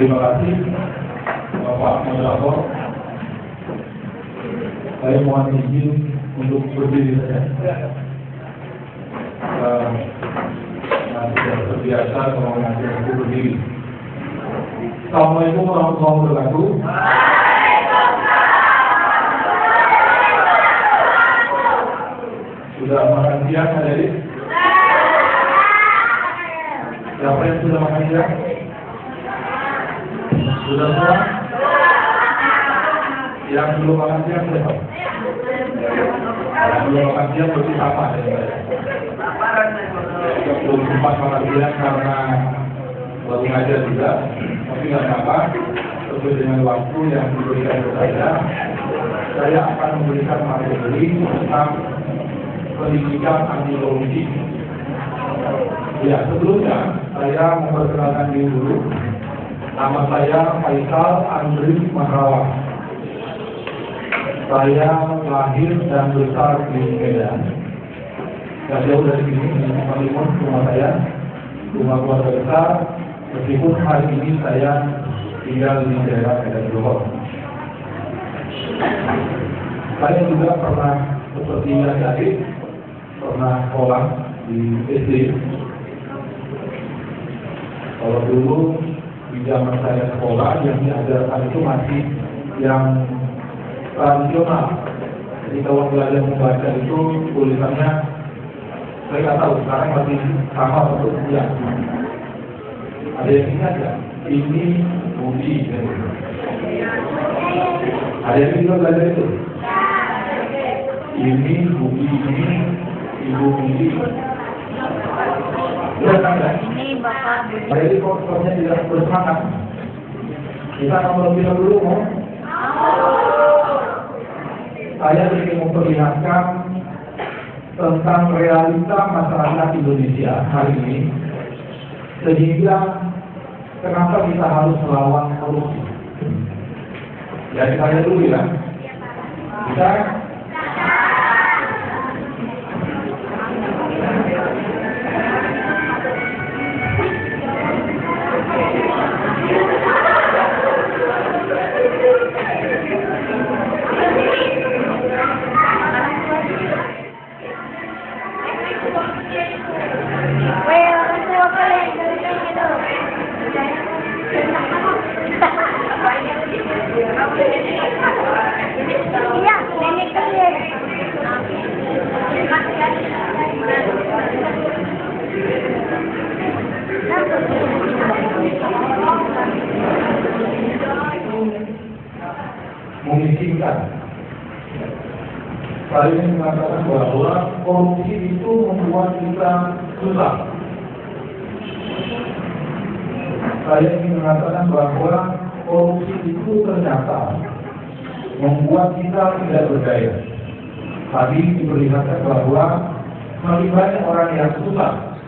Terima kasih Bapak Moderator. Saya mohon izin untuk berdiri saja. Nanti tidak terbiasa kalau nanti aku berdiri. Assalamualaikum warahmatullahi wabarakatuh. Sudah makan siang, adik-adik? Siapa yang sudah makan siang? Sudah semua? Yang belum makan siang siapa? Yang belum makan siang berarti sama ya saya. Belum sempat makan siang karena baru ngajar juga, tapi nggak apa-apa. Sesuai dengan waktu yang diberikan kepada saya akan memberikan materi tentang pendidikan anti korupsi. Ya, sebelumnya saya memperkenalkan diri dulu. Nama saya Faisal Andri Mahrawan. Saya lahir dan besar di Medan. Gak jauh dari sini, di Kalimun, rumah saya, rumah keluarga besar. Meskipun hari ini saya tinggal di daerah Medan Johor. Saya juga pernah seperti adik-adik, pernah sekolah di SD. Kalau dulu di zaman saya sekolah yang diajarkan itu masih yang tradisional. Jadi kalau belajar membaca itu tulisannya saya nggak tahu sekarang masih sama atau tidak. Ada yang ingat ya? Ini Budi. Ada yang juga belajar itu? Ini Budi, ini Ibu Budi. Ya kan ya? Ini Bapak Budi. Jadi pokoknya tidak bersemangat. Kita akan lebih dulu mau. Saya ingin memperlihatkan tentang realita masyarakat Indonesia hari ini, sehingga kenapa kita harus melawan korupsi. Jadi saya dulu ya. Bisa? Memungkinkan. Saya ingin mengatakan bahwa korupsi itu membuat kita susah. Saya ingin mengatakan bahwa korupsi itu ternyata membuat kita tidak berdaya. Tadi diperlihatkan bahwa semakin banyak orang yang susah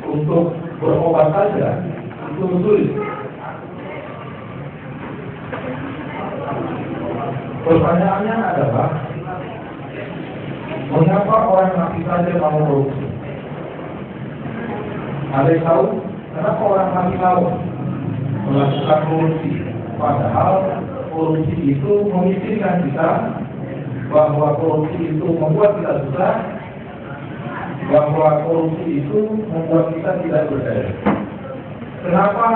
untuk berobat saja itu sulit. Pertanyaannya adalah, mengapa orang masih saja mau korupsi? Ada yang tahu? Kenapa orang masih mau melakukan korupsi? Padahal korupsi itu memiskinkan kita, bahwa korupsi itu membuat kita susah, bahwa korupsi itu membuat kita tidak berdaya. Kenapa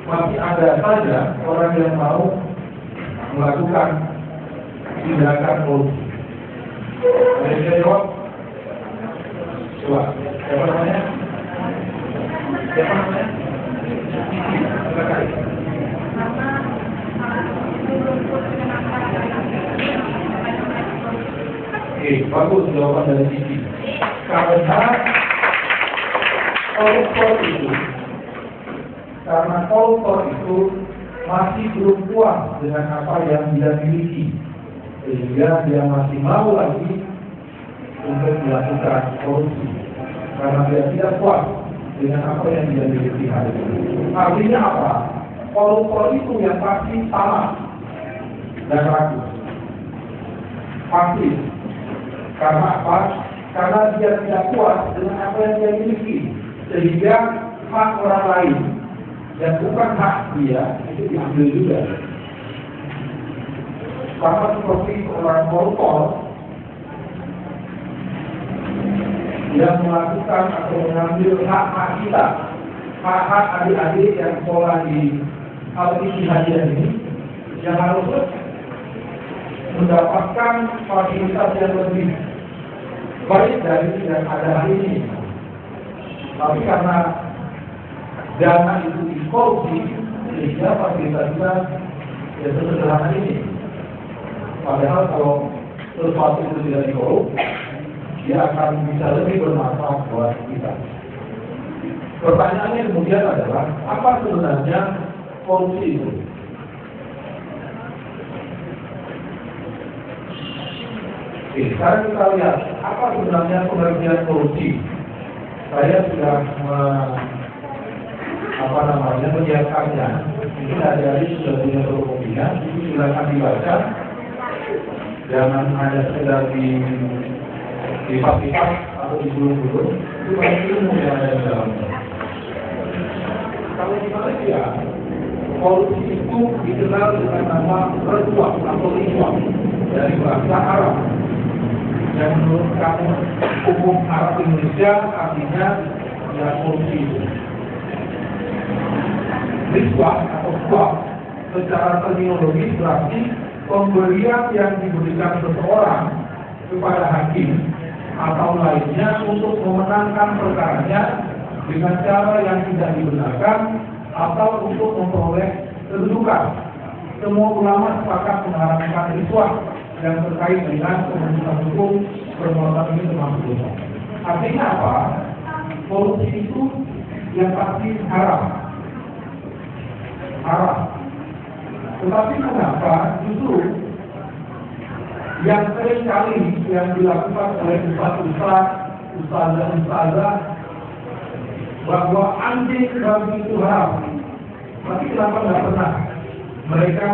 masih ada saja orang yang mau melakukan tindakan korupsi? Ada yang bisa jawab? Coba, siapa namanya? Siapa namanya? Oke, bagus jawaban dari Siti. Karena koruptor itu masih belum puas dengan apa yang dia miliki, sehingga dia masih mau lagi untuk melakukan korupsi karena dia tidak puas dengan apa yang dia miliki hari ini. Artinya apa? Koruptor itu yang pasti salah dan ragu. Pasti. Karena apa? Karena dia tidak puas dengan apa yang dia miliki, sehingga hak orang lain dan bukan hak dia itu diambil juga. Sama seperti orang koruptor yang melakukan atau mengambil hak-hak kita, hak-hak adik-adik yang sekolah di Al-Ittihadiyah ini, yang harus mendapatkan fasilitas yang lebih baik dari yang ada hari ini. Tapi karena dana itu dikorupsi, sehingga fasilitas ya sederhana ini. Padahal kalau sesuatu itu tidak dikorup, dia akan bisa lebih bermanfaat buat kita. Pertanyaannya kemudian adalah, apa sebenarnya korupsi itu? Oke, sekarang kita lihat apa sebenarnya pengertian korupsi. Saya sudah menyiapkannya. Ini adik-adik sudah punya fotokopinya, silakan dibaca. Jangan hanya sekedar dipastikan atau digulung-gulung, itu banyak ilmu yang ada di dalamnya. Kalau di Malaysia, korupsi itu dikenal dengan nama rasuah atau riswah dari bahasa Arab. Yang menurut kamus hukum Arab Indonesia artinya ya korupsi itu. Riswah atau suap secara terminologis berarti pemberian yang diberikan seseorang kepada hakim atau lainnya untuk memenangkan perkaranya dengan cara yang tidak dibenarkan atau untuk memperoleh kedudukan. Semua ulama sepakat mengharamkan riswah yang terkait dengan keputusan hukum perbuatan ini termasuk dosa. Artinya apa? Korupsi itu yang pasti haram. Tetapi mengapa justru yang sering kali yang dilakukan oleh ustazah bahwa anjing babi itu haram, tapi kenapa nggak pernah mereka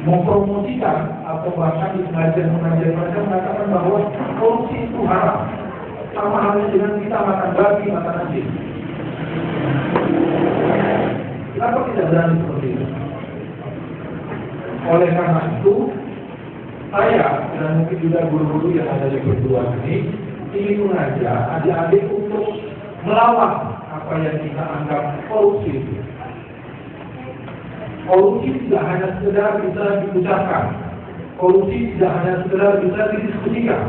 mempromosikan atau bahkan di pengajian-pengajian mereka mengatakan bahwa korupsi itu haram, sama halnya dengan kita makan babi, makan anjing. Kenapa tidak berani seperti itu? Oleh karena itu, saya dan mungkin juga guru-guru yang ada di perguruan ini ingin mengajak adik-adik untuk melawan apa yang kita anggap korupsi. Korupsi tidak hanya sekedar bisa diucapkan, korupsi tidak hanya sekedar bisa didiskusikan,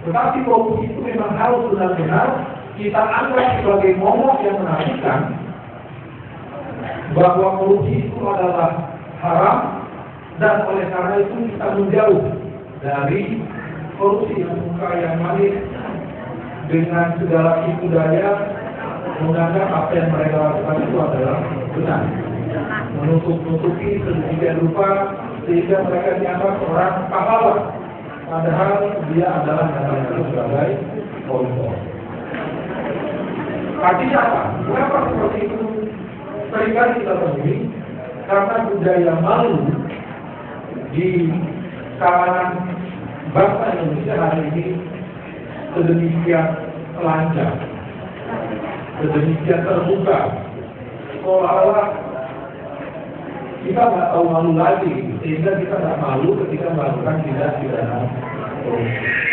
tetapi korupsi itu memang harus benar-benar kita anggap sebagai momok yang menakutkan bahwa korupsi itu adalah haram, dan oleh karena itu kita menjauh dari korupsi yang manis dengan segala tipu daya menganggap apa yang mereka lakukan itu adalah benar, menutup-nutupi sedemikian rupa sehingga mereka dianggap orang pahlawan, padahal dia adalah namanya sebagai koruptor. Artinya apa? Kenapa seperti itu? Seringkali kita temui karena budaya malu di kalangan bangsa Indonesia hari ini sedemikian telanjang, sedemikian terbuka, seolah-olah kita nggak tahu malu lagi, sehingga kita nggak malu ketika melakukan tindak pidana korupsi.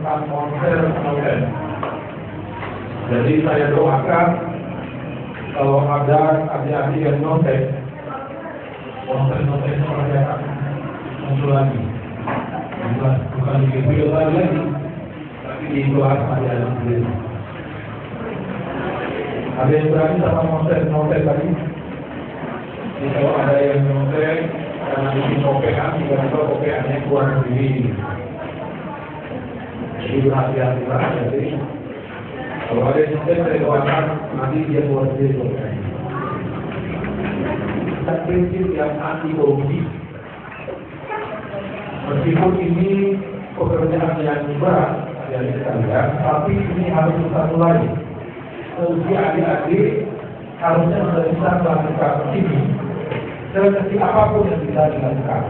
melaksanakan konser noten. Jadi saya doakan kalau ada adik-adik yang noten, konser-konser seperti akan muncul lagi. Bukan di video lagi, tapi di kelas adik-adik sendiri. Ada yang berani sama noten tadi? Jadi kalau ada yang noten, karena bikin kopean, tiba-tiba kopeannya keluar sendiri. Jadi berhati-hati lah. Jadi kalau ada yang noten, saya doakan nanti dia keluar sendiri kopeannya. Prinsip yang anti korupsi. Meskipun ini pekerjaan yang berat dari sekalian, tapi ini harus kita mulai. Usia adik-adik harusnya sudah bisa melakukan ini sekecil apapun yang bisa dilakukan.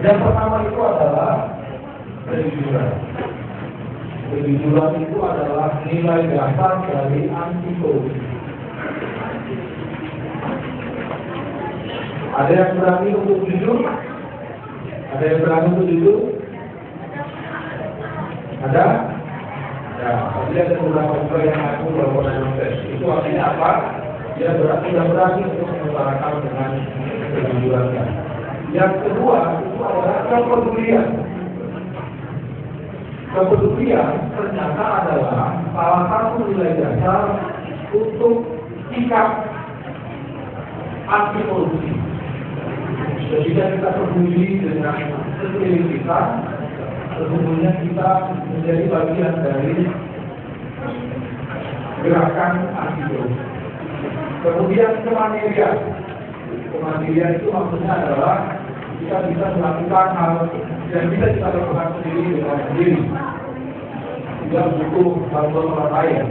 Yang pertama itu adalah kejujuran. Kejujuran itu adalah nilai dasar dari anti korupsi. Ada yang berani untuk jujur? Ada yang berani untuk jujur? Ada? Ya, tapi ada beberapa juga yang aku melakukan tes. Itu artinya apa? Dia berani untuk mengutarakan dengan kejujurannya. Yang kedua itu adalah kepedulian. Kepedulian ternyata adalah salah satu nilai dasar untuk sikap anti korupsi. Ketika kita peduli dengan sekeliling kita, sesungguhnya kita menjadi bagian dari gerakan anti korupsi. Kemudian kemandirian. Kemandirian itu maksudnya adalah kita bisa melakukan hal yang bisa kita lakukan sendiri dengan sendiri. Tidak butuh bantuan orang lain.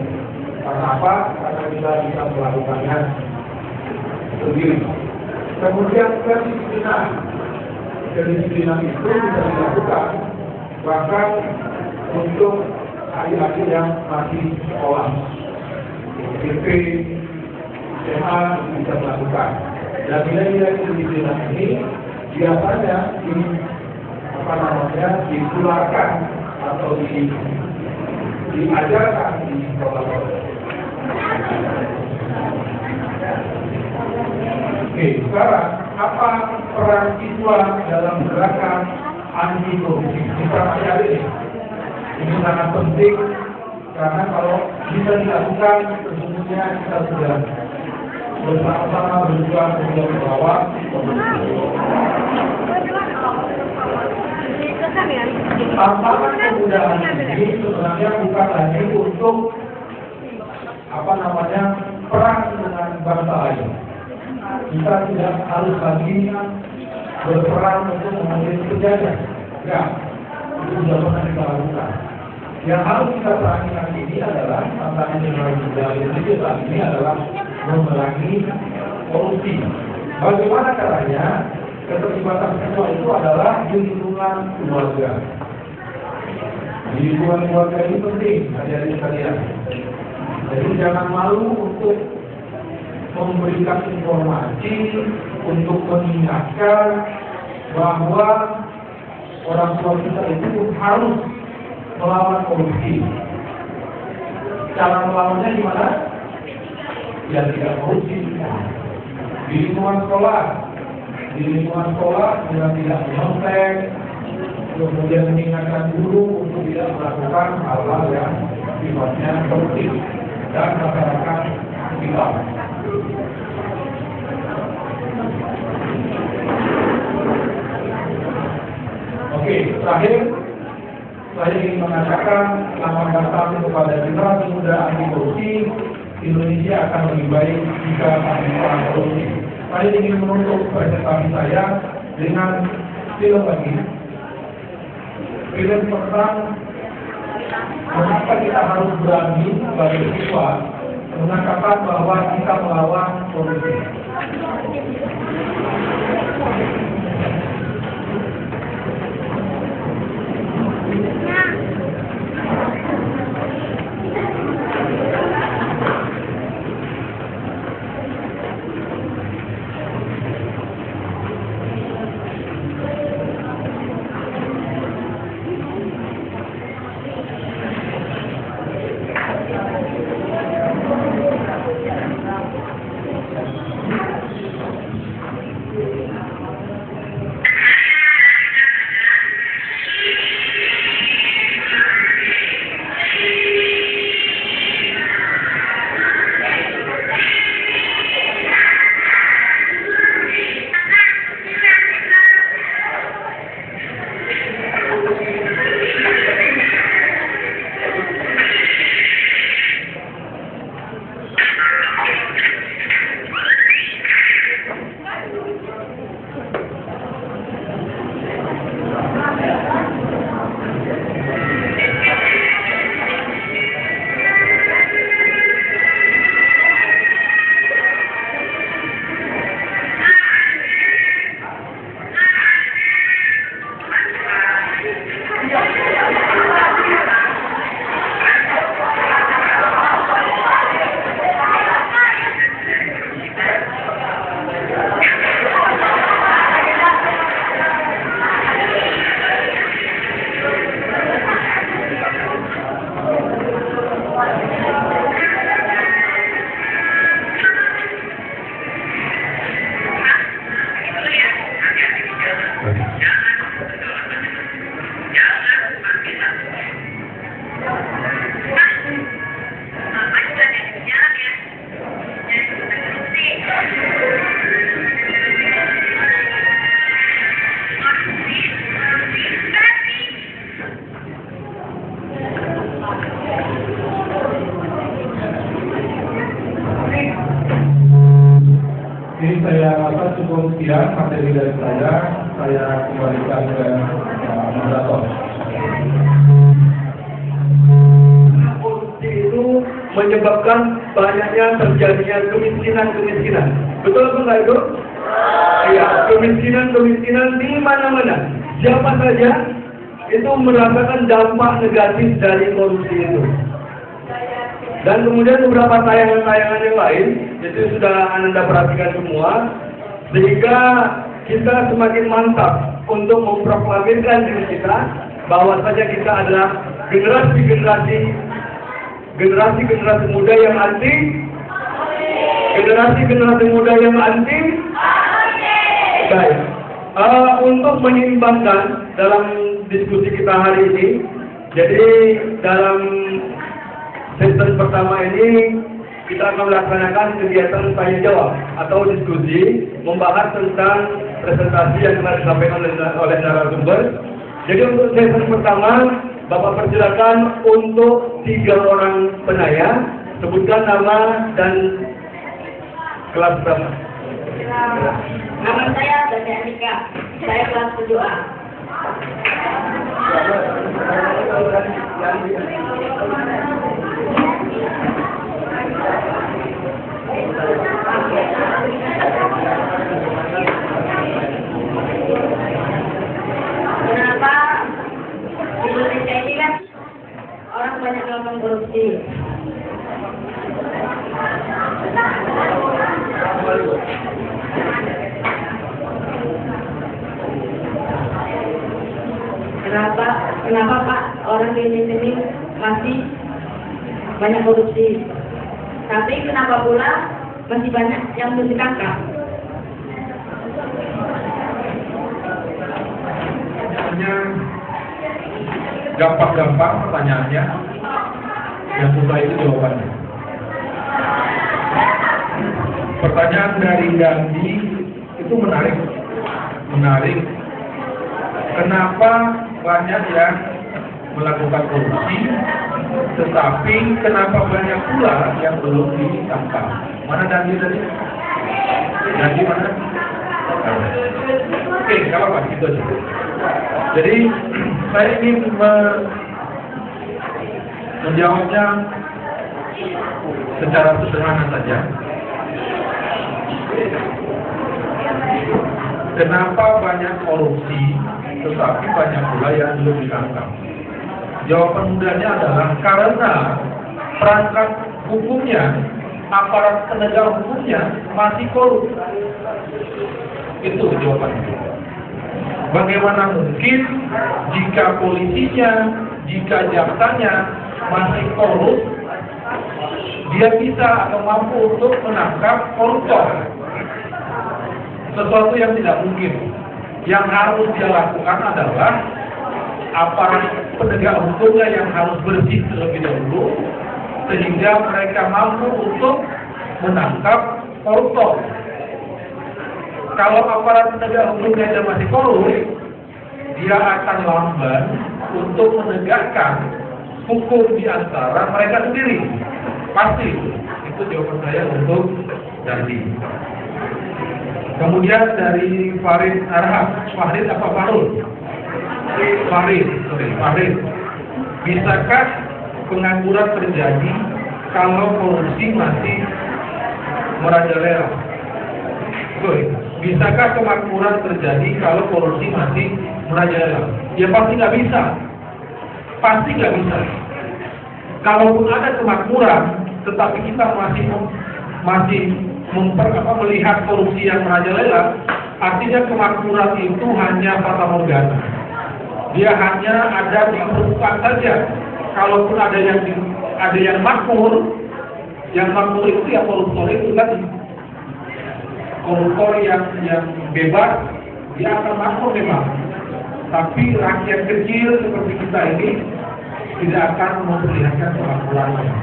Karena apa? Karena kita bisa melakukannya sendiri. Kemudian kedisiplinan. Kedisiplinan itu bisa dilakukan bahkan untuk adik-adik yang masih sekolah, SMP, SMA bisa melakukan. Dan nilai-nilai kedisiplinan ini biasanya ditularkan atau diajarkan di sekolah-sekolah. Oke, sekarang apa peran siswa dalam gerakan anti korupsi? Ini sangat penting karena kalau bisa dilakukan, sesungguhnya kita sudah bersama-sama berjuang untuk melawan korupsi. Tantangan kemudahan ini sebenarnya bukan lagi untuk perang dengan bangsa lain. Kita tidak harus lagi berperang untuk mengambil penjajah. Ya, itu sudah pernah kita lakukan. Yang harus kita perangi kali ini adalah tantangan yang harus kita miliki saat ini adalah memerangi korupsi. Bagaimana caranya? Keterlibatan semua itu adalah di lingkungan keluarga. Di lingkungan keluarga ini penting, adik-adik sekalian. Jadi jangan malu untuk memberikan informasi, untuk mengingatkan bahwa orang tua kita itu harus melawan korupsi. Cara melawannya gimana? Ya tidak korupsi. Di lingkungan sekolah dengan tidak menyontek, kemudian mengingatkan guru untuk tidak melakukan hal-hal yang sifatnya koruptif dan masyarakat kita. Oke, terakhir saya ingin mengatakan selamat datang kepada generasi muda anti korupsi. Indonesia akan lebih baik jika kami melawan korupsi. Saya ingin menutup presentasi saya dengan film lagi. Film tentang mengapa kita harus berani sebagai siswa mengatakan bahwa kita melawan korupsi. cukup sekian materi dari saya kembalikan ke moderator. Korupsi itu menyebabkan banyaknya terjadinya kemiskinan. Betul apa enggak itu? Iya, kemiskinan di mana-mana. Siapa saja itu merasakan dampak negatif dari korupsi itu. Dan kemudian beberapa tayangan-tayangan yang lain itu sudah Anda perhatikan semua, sehingga kita semakin mantap untuk memproklamirkan diri kita bahwa saja kita adalah generasi muda yang anti, baik. Untuk menyeimbangkan dalam diskusi kita hari ini, jadi dalam sesi pertama ini kita akan melaksanakan kegiatan tanya jawab atau diskusi membahas tentang presentasi yang telah disampaikan oleh narasumber. Jadi untuk sesi pertama, Bapak persilakan untuk 3 orang penanya, sebutkan nama dan kelas berapa. Nama saya Dani Anika, saya kelas 7A. Kenapa Indonesia ini kan orang banyak melakukan korupsi? Kenapa Pak orang di Indonesia ini masih banyak korupsi? Tapi kenapa pula masih banyak yang belum ditangkap? Gampang-gampang pertanyaannya, yang susah itu jawabannya. Pertanyaan dari Gandhi itu menarik. Kenapa banyak yang melakukan korupsi, tetapi kenapa banyak pula yang belum ditangkap? Mana Gandhi tadi? Gandhi mana? Oke, nggak apa-apa, gitu aja. Jadi saya ingin menjawabnya secara sederhana saja. Kenapa banyak korupsi, tetapi banyak pula yang belum ditangkap? Jawaban mudahnya adalah karena perangkat hukumnya, aparat penegak hukumnya masih korup. Itu jawabannya. Bagaimana mungkin jika polisinya, jika jaksanya masih korup, dia bisa atau mampu untuk menangkap koruptor? Sesuatu yang tidak mungkin. Yang harus dia lakukan adalah aparat penegak hukumnya yang harus bersih terlebih dahulu, sehingga mereka mampu untuk menangkap koruptor. Kalau aparat penegak hukumnya masih korup, dia akan lamban untuk menegakkan hukum di antara mereka sendiri. Pasti. Itu jawaban saya untuk Gandhi. Kemudian dari Farid Arham, Farid apa Farul? Farid. Bisakah pengangguran terjadi kalau korupsi masih merajalela? Bisakah kemakmuran terjadi kalau korupsi masih merajalela? Ya pasti nggak bisa. Pasti nggak bisa. Kalaupun ada kemakmuran, tetapi kita masih melihat korupsi yang merajalela, artinya kemakmuran itu hanya fata morgana. Dia hanya ada di permukaan saja. Kalaupun ada yang makmur, itu ya koruptor itu tadi. Koruptor yang bebas, dia akan makmur memang. Tapi rakyat kecil seperti kita ini tidak akan memperlihatkan kemakmurannya.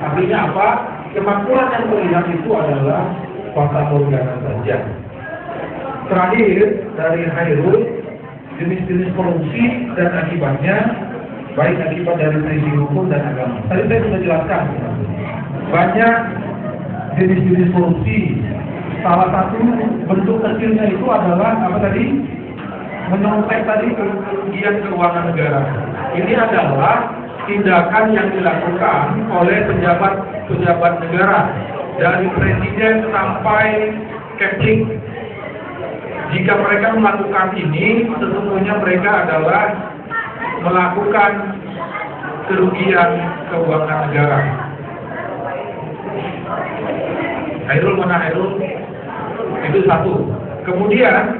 Artinya apa? Kemakmuran yang terlihat itu adalah fata morgana saja. Terakhir dari Hairul, jenis-jenis korupsi dan akibatnya, baik akibat dari sisi hukum dan agama. Tadi saya sudah jelaskan, banyak jenis-jenis korupsi salah satu bentuk kecilnya itu adalah apa tadi? Menyontek tadi kerugian keuangan negara. Ini adalah tindakan yang dilakukan oleh pejabat negara dari presiden sampai Kepling. Jika mereka melakukan ini, sesungguhnya mereka adalah melakukan kerugian keuangan negara. Hairul mana Hairul? Itu satu. Kemudian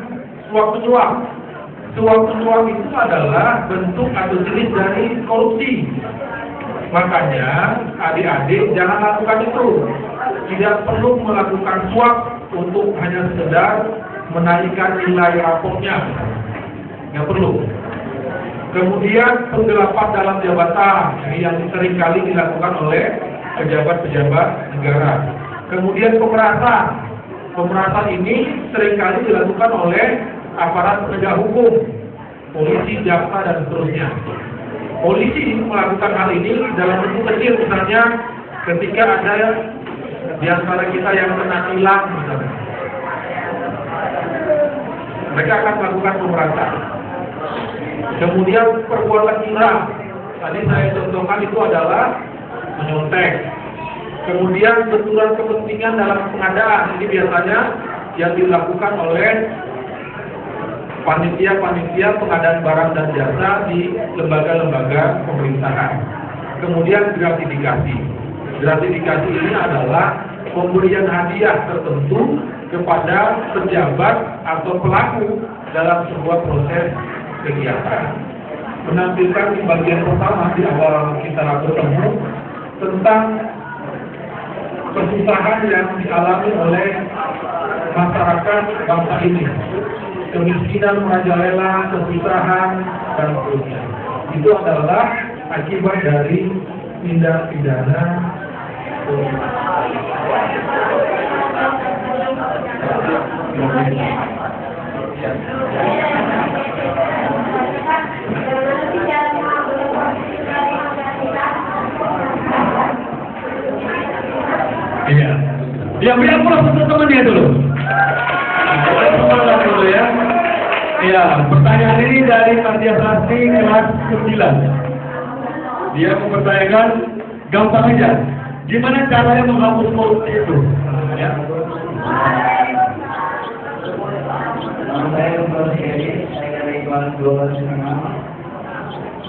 suap itu adalah bentuk atau jenis dari korupsi. Makanya adik-adik jangan lakukan itu. Tidak perlu melakukan suap untuk hanya sekedar menaikkan nilai raportnya. Nggak perlu. Kemudian penggelapan dalam jabatan, ini yang seringkali dilakukan oleh pejabat-pejabat negara. Kemudian pemerasan ini seringkali dilakukan oleh aparat penegak hukum, polisi, jaksa, dan seterusnya. Polisi melakukan hal ini dalam bentuk kecil, misalnya ketika ada di antara kita yang kena tilang, misalnya, mereka akan melakukan pemerasan. Kemudian perbuatan curang, tadi saya contohkan itu adalah menyontek. Kemudian benturan kepentingan dalam pengadaan, ini biasanya yang dilakukan oleh panitia pengadaan barang dan jasa di lembaga-lembaga pemerintahan. Kemudian gratifikasi. Gratifikasi ini adalah pemberian hadiah tertentu kepada pejabat atau pelaku dalam sebuah proses kegiatan. Menampilkan di bagian pertama di awal kita bertemu tentang kesusahan yang dialami oleh masyarakat bangsa ini. Kemiskinan merajalela, kesusahan, dan seterusnya. Itu adalah akibat dari tindak pidana Iya. Ya, biar pulang untuk temannya dulu. Semangat dulu ya. Ya, pertanyaan ini dari Karya Sakti kelas 9. Dia mempertanyakan, gampang aja, gimana caranya menghapus korupsi itu? Ya. Saya dari kelas 12.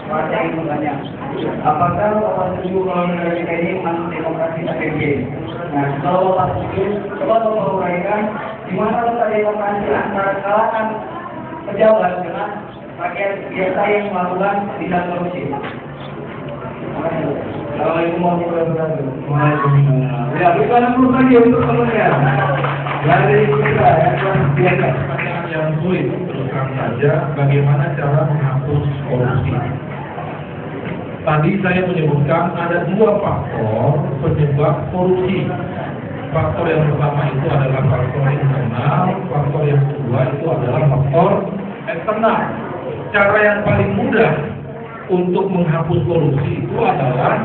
Saya ingin bertanya, apakah Bapak setuju kalau negara kita ini masuk demokrasi APB? Nah, kalau Bapak setuju, coba Bapak uraikan di mana letak demokrasi antara kalangan pejabat dengan rakyat biasa yang melakukan tindak korupsi. Assalamualaikum warahmatullahi wabarakatuh. Waalaikumsalam. Ya, bukan perlu lagi untuk temannya. Dari kita yang pertanyaan yang sulit, terus terang saja, bagaimana cara menghapus korupsi? Tadi saya menyebutkan ada dua faktor penyebab korupsi. Faktor yang pertama itu adalah faktor internal, faktor yang kedua itu adalah faktor eksternal. Cara yang paling mudah untuk menghapus korupsi itu adalah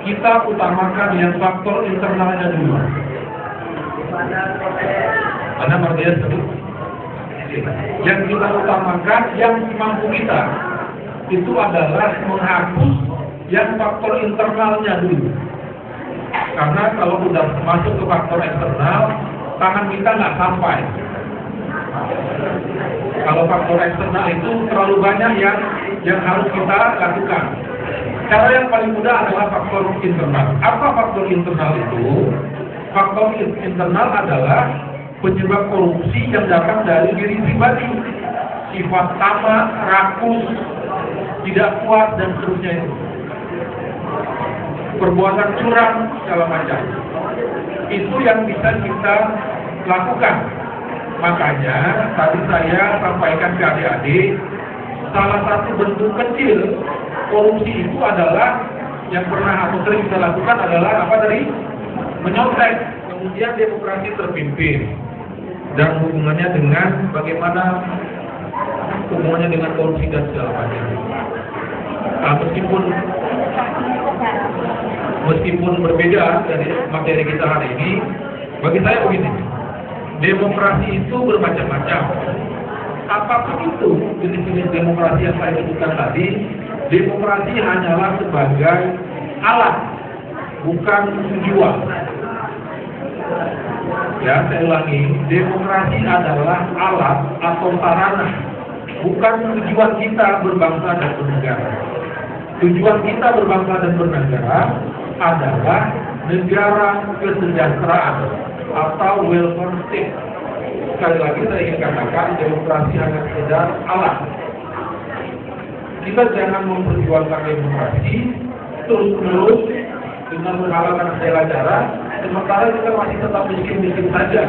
kita utamakan yang faktor internalnya dulu. Anda berarti sebut yang kita utamakan, yang mampu kita itu adalah menghapus yang faktor internalnya dulu. Karena kalau sudah masuk ke faktor eksternal, tangan kita nggak sampai. Kalau faktor eksternal itu terlalu banyak yang harus kita lakukan. Cara yang paling mudah adalah faktor internal. Apa faktor internal itu? Faktor internal adalah penyebab korupsi yang datang dari diri pribadi. Sifat tamak, rakus, tidak kuat, dan seterusnya itu. Perbuatan curang, segala macam. Itu yang bisa kita lakukan. Makanya tadi saya sampaikan ke adik-adik, salah satu bentuk kecil korupsi itu adalah yang pernah atau sering kita lakukan adalah apa tadi? Menyontek. Kemudian demokrasi terpimpin dan hubungannya dengan bagaimana hubungannya dengan korupsi dan segala macam. Nah, meskipun berbeda dari materi kita hari ini, bagi saya begini, demokrasi itu bermacam-macam. Apapun itu jenis-jenis demokrasi yang saya sebutkan tadi, demokrasi hanyalah sebagai alat, bukan tujuan. Ya, saya ulangi, demokrasi adalah alat atau sarana, bukan tujuan kita berbangsa dan bernegara. Tujuan kita berbangsa dan bernegara adalah negara kesejahteraan atau welfare state. Sekali lagi saya ingin katakan, demokrasi hanya sekedar alat. Kita jangan memperjuangkan demokrasi terus-menerus dengan menghalalkan segala cara, sementara kita masih tetap miskin-miskin saja.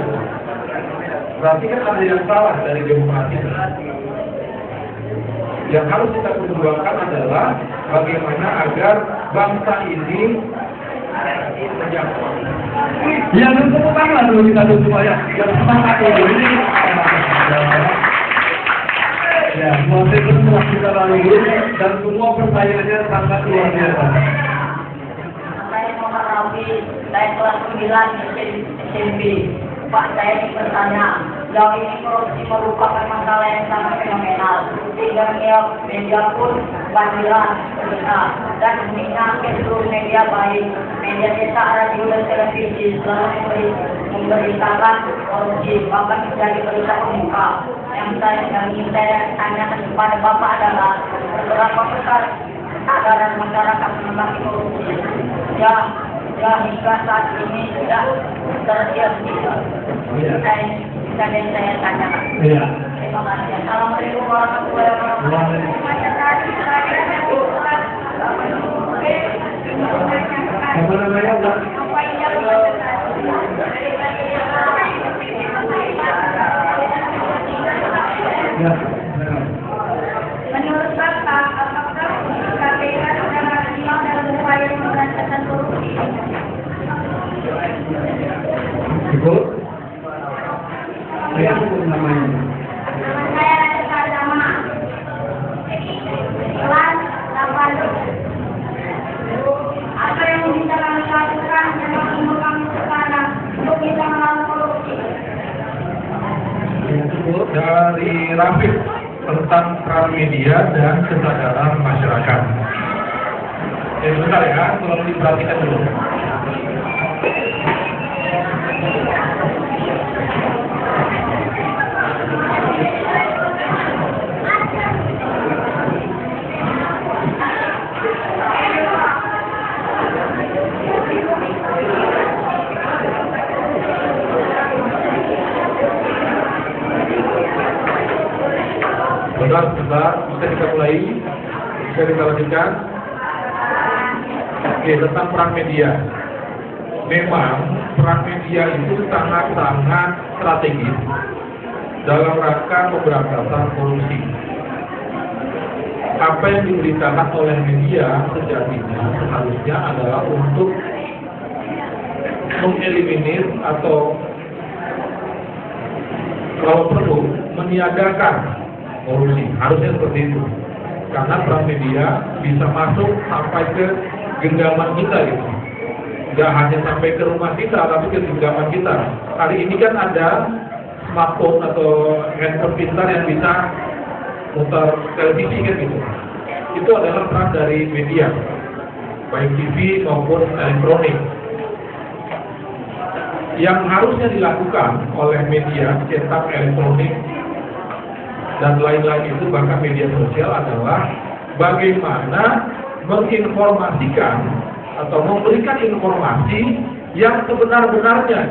Berarti kan ada yang salah dari demokrasi. Yang harus kita perjuangkan adalah bagaimana agar bangsa ini menjadi. Ya, tepuk tangan dulu kita tuh supaya yang semangat dulu ini. Ya, masih telah kita lalui dan semua pertanyaannya sangat luar biasa. Saya Muhammad Rafi, saya kelas 9 SMP. Pak, saya ingin bertanya, jauh ini korupsi merupakan masalah yang sangat fenomenal, sehingga media pun banjiran berita dan mengingatkan seluruh media baik, media cetak, radio dan televisi selalu memberitakan korupsi, bahkan menjadi berita pembuka. Yang ingin saya tanyakan kepada Bapak adalah beberapa besar kesadaran masyarakat mengenai korupsi. Ya, hingga saat ini sudah terjadi. Saya tanyakan. Iya. Terima kasih. Assalamualaikum warahmatullahi wabarakatuh. Apa namanya, Mbak? Ya. Menurut Bapak, apakah KPK sudah maksimal dalam upaya pemberantasan korupsi? Ikut? Saya ikut namanya. Nama saya Rasa Sama. Kelas 8. Apa yang bisa kami lakukan dan mengimbau kami sekarang untuk bisa melawan korupsi? Dari Rafiq tentang peran media dan kesadaran masyarakat. Sebentar ya, tolong diperhatikan dulu. Sebentar, bisa kita mulai, bisa kita lanjutkan. Oke, tentang peran media. Memang peran media itu sangat-sangat strategis dalam rangka pemberantasan korupsi. Apa yang diberitakan oleh media sejatinya seharusnya adalah untuk mengeliminir atau kalau perlu meniadakan korupsi, harusnya seperti itu. Karena peran media bisa masuk sampai ke genggaman kita gitu. Nggak hanya sampai ke rumah kita, tapi ke genggaman kita. Hari ini kan ada smartphone atau handphone pintar yang bisa mutar televisi kan gitu. Itu adalah peran dari media, baik TV maupun elektronik. Yang harusnya dilakukan oleh media cetak, elektronik, dan lain-lain itu, bahkan media sosial adalah bagaimana menginformasikan atau memberikan informasi yang sebenar-benarnya.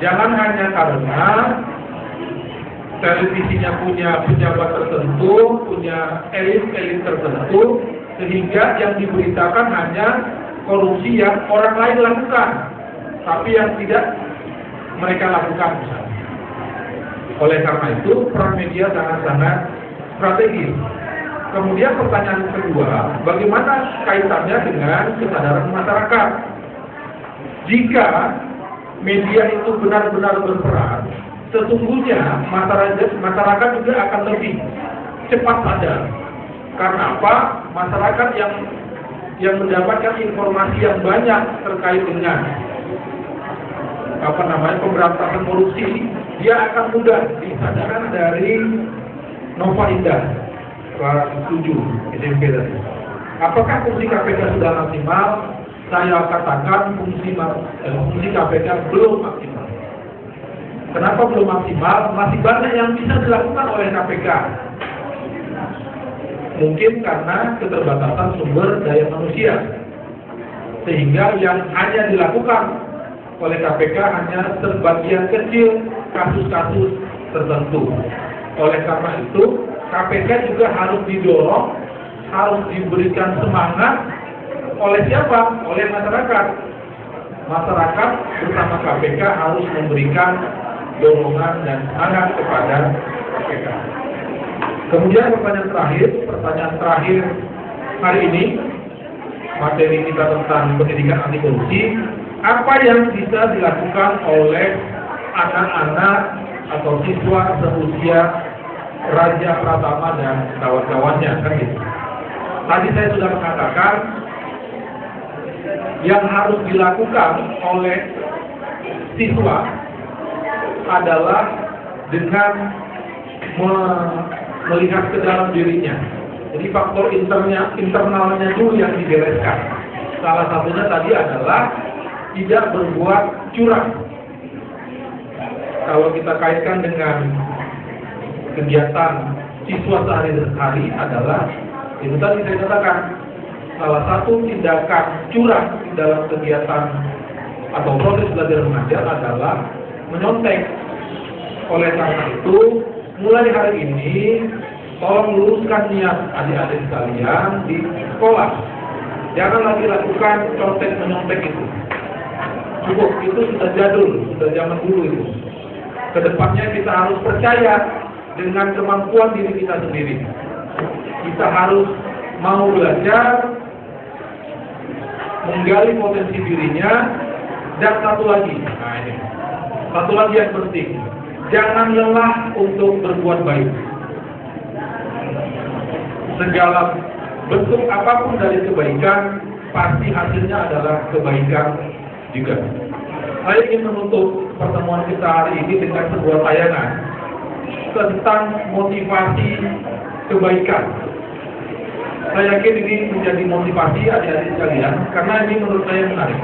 Jangan hanya karena televisinya punya pejabat tertentu, punya elit-elit tertentu, sehingga yang diberitakan hanya korupsi yang orang lain lakukan, tapi yang tidak mereka lakukan misalnya. Oleh karena itu, peran media sangat-sangat strategis. Kemudian pertanyaan kedua, bagaimana kaitannya dengan kesadaran masyarakat? Jika media itu benar-benar berperan, sesungguhnya masyarakat juga akan lebih cepat sadar. Karena apa? Masyarakat yang mendapatkan informasi yang banyak terkait dengan pemberantasan korupsi dia akan mudah disadarkan dari Nova Indah kelas 7 SMP tadi. Apakah fungsi KPK sudah maksimal? Saya katakan fungsi KPK belum maksimal. Kenapa belum maksimal? Masih banyak yang bisa dilakukan oleh KPK. Mungkin karena keterbatasan sumber daya manusia. Sehingga yang hanya dilakukan oleh KPK hanya sebagian kecil kasus-kasus tertentu. Oleh karena itu, KPK juga harus didorong, harus diberikan semangat oleh siapa? Oleh masyarakat. Masyarakat bersama KPK harus memberikan dorongan dan semangat kepada KPK. Kemudian pertanyaan terakhir hari ini, materi kita tentang pendidikan anti korupsi. Apa yang bisa dilakukan oleh anak-anak atau siswa seusia Raja Pratama dan kawan-kawannya, kan gitu. Tadi saya sudah mengatakan yang harus dilakukan oleh siswa adalah dengan melihat ke dalam dirinya. Jadi faktor internalnya dulu yang dibereskan. Salah satunya tadi adalah tidak berbuat curang. Kalau kita kaitkan dengan kegiatan siswa sehari-hari adalah itu tadi saya katakan salah satu tindakan curang dalam kegiatan atau proses belajar mengajar adalah menyontek. Oleh karena itu, mulai hari ini tolong luruskan niat adik-adik sekalian di sekolah. Jangan lagi lakukan contek menyontek itu. Cukup, itu sudah jadul, sudah zaman dulu itu. Kedepannya kita harus percaya dengan kemampuan diri kita sendiri. Kita harus mau belajar, menggali potensi dirinya, dan satu lagi yang penting, jangan lelah untuk berbuat baik. Segala bentuk apapun dari kebaikan, pasti hasilnya adalah kebaikan juga. Saya ingin menutup pertemuan kita hari ini dengan sebuah tayangan tentang motivasi kebaikan. Saya yakin ini menjadi motivasi adik-adik sekalian, karena ini menurut saya menarik.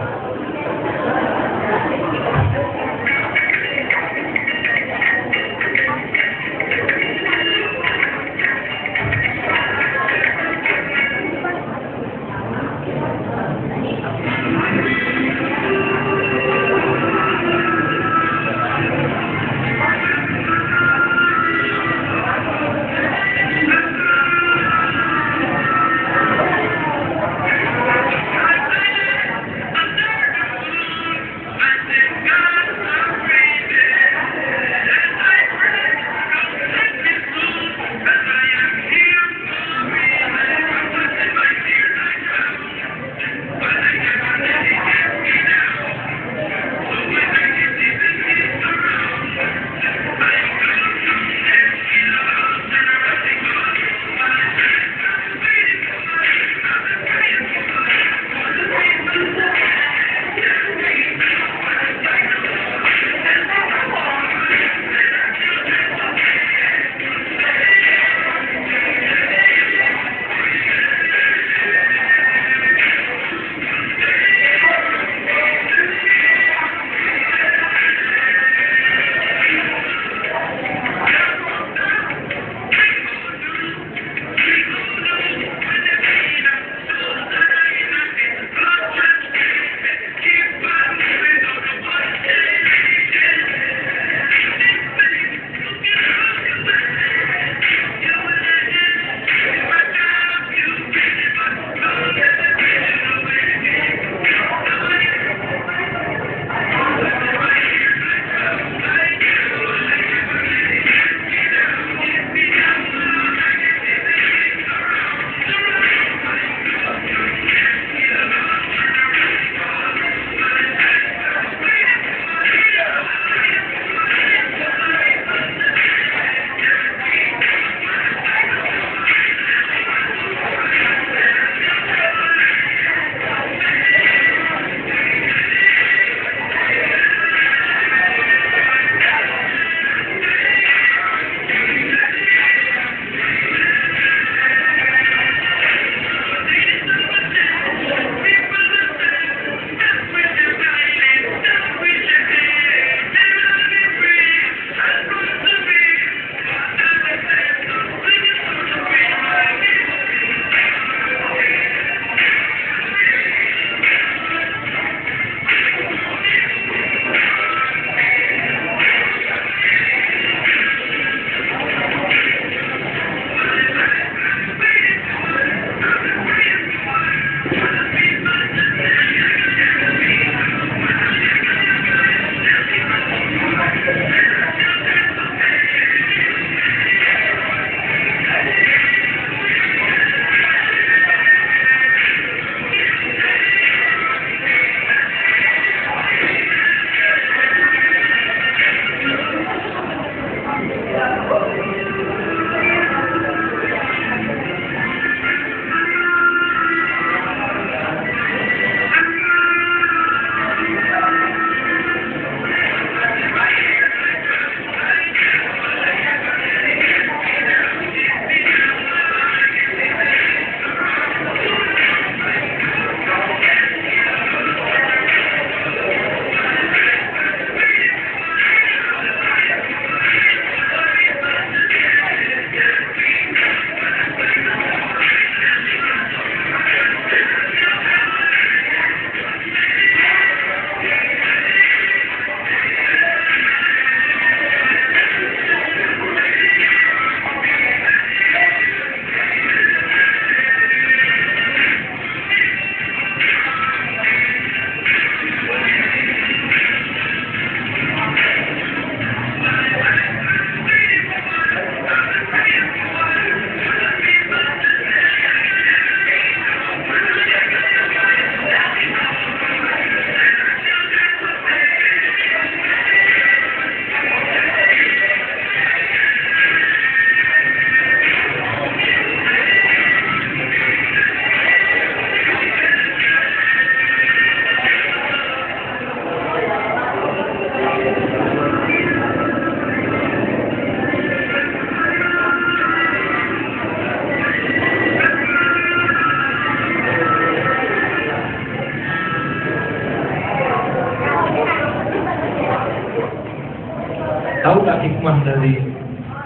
Tahu nggak hikmah dari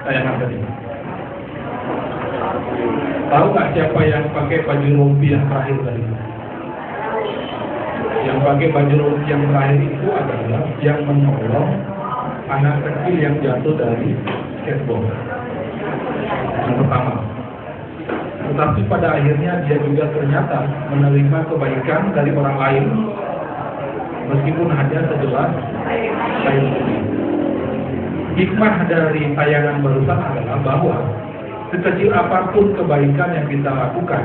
tayangan tadi? Tahu nggak siapa yang pakai baju rompi yang terakhir tadi? Yang pakai baju rompi yang terakhir itu adalah yang menolong anak kecil yang jatuh dari skateboard. Yang pertama. Tetapi pada akhirnya dia juga ternyata menerima kebaikan dari orang lain, meskipun hanya segelas air putih. Hikmah dari tayangan barusan adalah bahwa sekecil apapun kebaikan yang kita lakukan,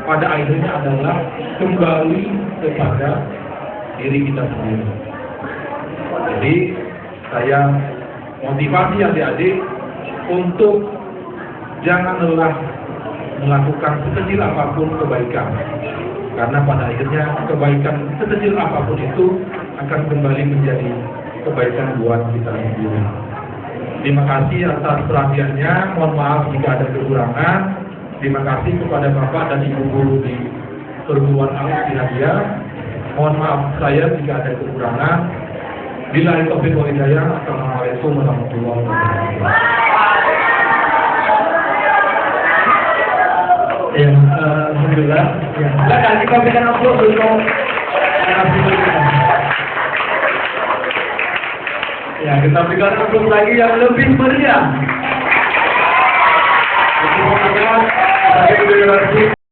pada akhirnya adalah kembali kepada diri kita sendiri. Jadi saya motivasi adik-adik untuk jangan lelah melakukan sekecil apapun kebaikan, karena pada akhirnya kebaikan sekecil apapun itu akan kembali menjadi kebaikan buat kita sendiri. Terima kasih atas perhatiannya. Mohon maaf jika ada kekurangan. Terima kasih kepada Bapak dan Ibu guru di perguruan Alif Hidayah. Mohon maaf saya jika ada kekurangan. Billahi taufiq wal hidayah. Assalamualaikum warahmatullahi wabarakatuh. Ya, alhamdulillah. Ya, silakan kita berikan aplaus untuk ya, kita berikan aplaus lagi yang lebih meriah. Terima kasih.